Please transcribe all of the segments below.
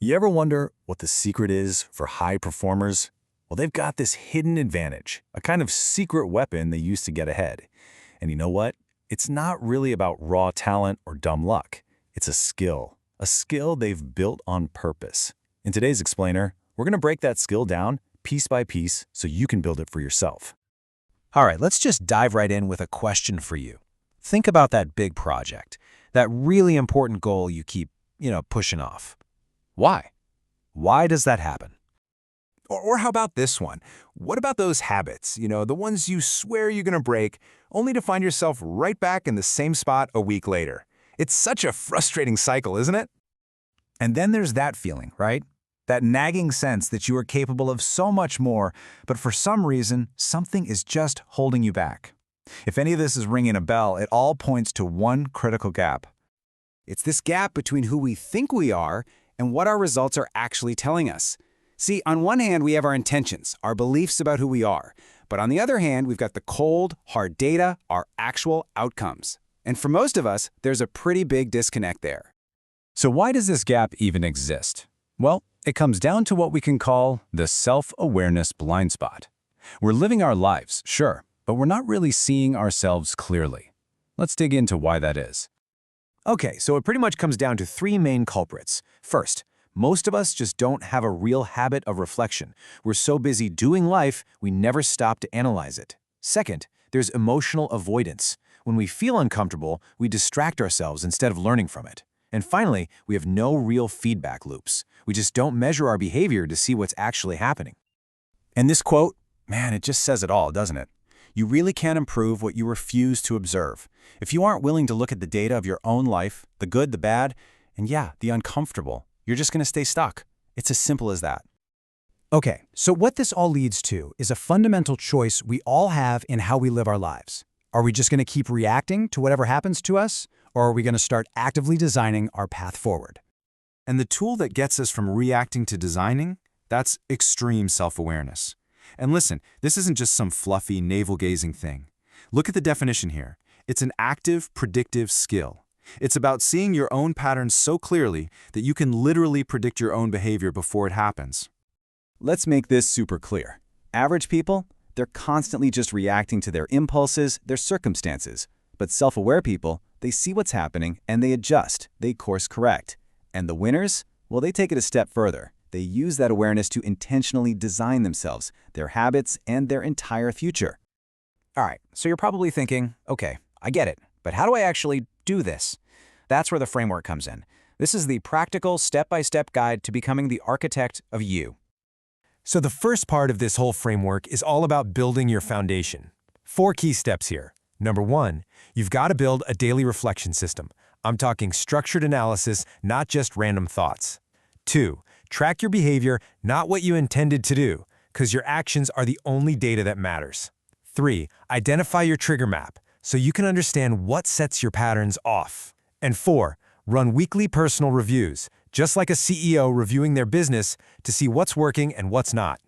You ever wonder what the secret is for high performers? Well, they've got this hidden advantage, a kind of secret weapon they use to get ahead. And you know what? It's not really about raw talent or dumb luck. It's a skill they've built on purpose. In today's Explainer, we're going to break that skill down piece by piece so you can build it for yourself. All right, let's just dive right in with a question for you. Think about that big project, that really important goal you keep, pushing off. Why? Why does that happen? Or how about this one? What about those habits, the ones you swear you're going to break, only to find yourself right back in the same spot a week later? It's such a frustrating cycle, isn't it? And then there's that feeling, right? That nagging sense that you are capable of so much more, but for some reason, something is just holding you back. If any of this is ringing a bell, it all points to one critical gap. It's this gap between who we think we are and what our results are actually telling us. See, on one hand, we have our intentions, our beliefs about who we are. But on the other hand, we've got the cold, hard data, our actual outcomes. And for most of us, there's a pretty big disconnect there. So why does this gap even exist? Well, it comes down to what we can call the self-awareness blind spot. We're living our lives, sure, but we're not really seeing ourselves clearly. Let's dig into why that is. Okay, so it pretty much comes down to three main culprits. First, most of us just don't have a real habit of reflection. We're so busy doing life, we never stop to analyze it. Second, there's emotional avoidance. When we feel uncomfortable, we distract ourselves instead of learning from it. And finally, we have no real feedback loops. We just don't measure our behavior to see what's actually happening. And this quote, man, it just says it all, doesn't it? You really can't improve what you refuse to observe. If you aren't willing to look at the data of your own life, the good, the bad, and yeah, the uncomfortable, you're just going to stay stuck. It's as simple as that. Okay, so what this all leads to is a fundamental choice we all have in how we live our lives. Are we just going to keep reacting to whatever happens to us, or are we going to start actively designing our path forward? And the tool that gets us from reacting to designing, that's extreme self-awareness. And listen, this isn't just some fluffy, navel-gazing thing. Look at the definition here. It's an active, predictive skill. It's about seeing your own patterns so clearly that you can literally predict your own behavior before it happens. Let's make this super clear. Average people, they're constantly just reacting to their impulses, their circumstances. But self-aware people, they see what's happening and they adjust, they course correct. And the winners, well, they take it a step further. They use that awareness to intentionally design themselves, their habits, and their entire future. All right, so you're probably thinking, okay, I get it, but how do I actually do this? That's where the framework comes in. This is the practical, step-by-step guide to becoming the architect of you. So the first part of this whole framework is all about building your foundation. 4 key steps here. Number 1, you've got to build a daily reflection system. I'm talking structured analysis, not just random thoughts. 2, track your behavior, not what you intended to do, because your actions are the only data that matters. 3, identify your trigger map, so you can understand what sets your patterns off. And 4, run weekly personal reviews, just like a CEO reviewing their business to see what's working and what's not.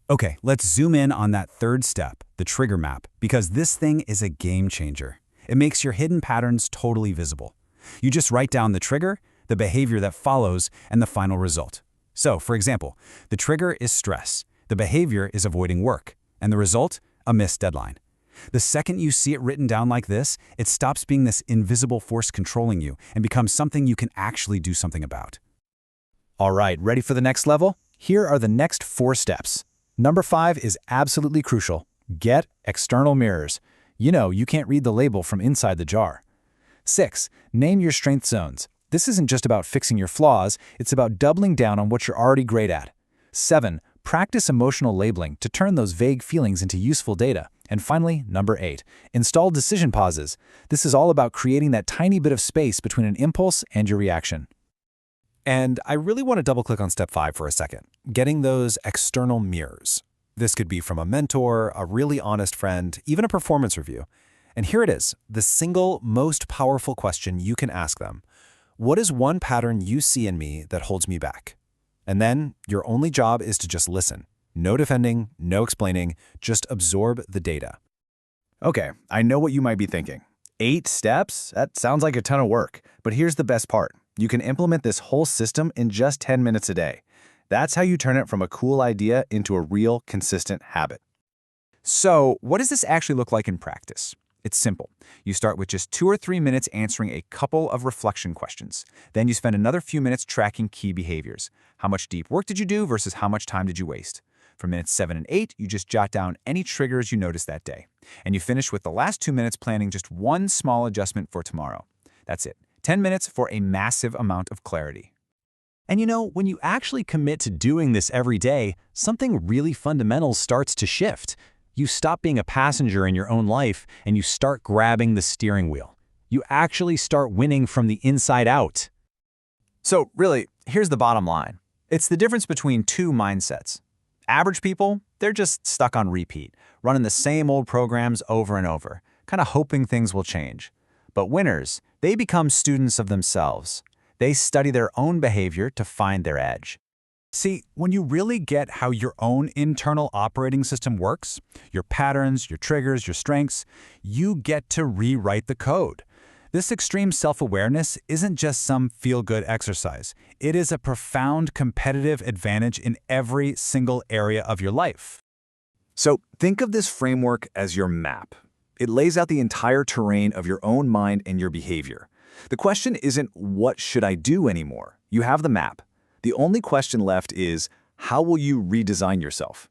Okay, let's zoom in on that third step, the trigger map, because this thing is a game changer. It makes your hidden patterns totally visible. You just write down the trigger, the behavior that follows, and the final result. So, for example, the trigger is stress, the behavior is avoiding work, and the result, a missed deadline. The second you see it written down like this, it stops being this invisible force controlling you and becomes something you can actually do something about. All right, ready for the next level? Here are the next 4 steps. Number 5 is absolutely crucial. Get external mirrors. You can't read the label from inside the jar. 6, name your strength zones. This isn't just about fixing your flaws, it's about doubling down on what you're already great at. 7, practice emotional labeling to turn those vague feelings into useful data. And finally, number 8, install decision pauses. This is all about creating that tiny bit of space between an impulse and your reaction. And I really want to double-click on step 5 for a second, getting those external mirrors. This could be from a mentor, a really honest friend, even a performance review. And here it is, the single most powerful question you can ask them. What is one pattern you see in me that holds me back? And then your only job is to just listen. No defending, no explaining, just absorb the data. Okay, I know what you might be thinking. 8 steps? That sounds like a ton of work. But here's the best part. You can implement this whole system in just 10 minutes a day. That's how you turn it from a cool idea into a real, consistent habit. So, what does this actually look like in practice? It's simple. You start with just 2 or 3 minutes answering a couple of reflection questions. Then you spend another few minutes tracking key behaviors. How much deep work did you do versus how much time did you waste? For minutes 7 and 8, you just jot down any triggers you noticed that day. And you finish with the last 2 minutes planning just one small adjustment for tomorrow. That's it. 10 minutes for a massive amount of clarity. And when you actually commit to doing this every day, something really fundamental starts to shift. You stop being a passenger in your own life and you start grabbing the steering wheel. You actually start winning from the inside out. So really, here's the bottom line. It's the difference between two mindsets. Average people, they're just stuck on repeat, running the same old programs over and over, kind of hoping things will change. But winners, they become students of themselves. They study their own behavior to find their edge. See, when you really get how your own internal operating system works, your patterns, your triggers, your strengths, you get to rewrite the code. This extreme self-awareness isn't just some feel-good exercise. It is a profound competitive advantage in every single area of your life. So think of this framework as your map. It lays out the entire terrain of your own mind and your behavior. The question isn't, what should I do anymore? You have the map. The only question left is, how will you redesign yourself?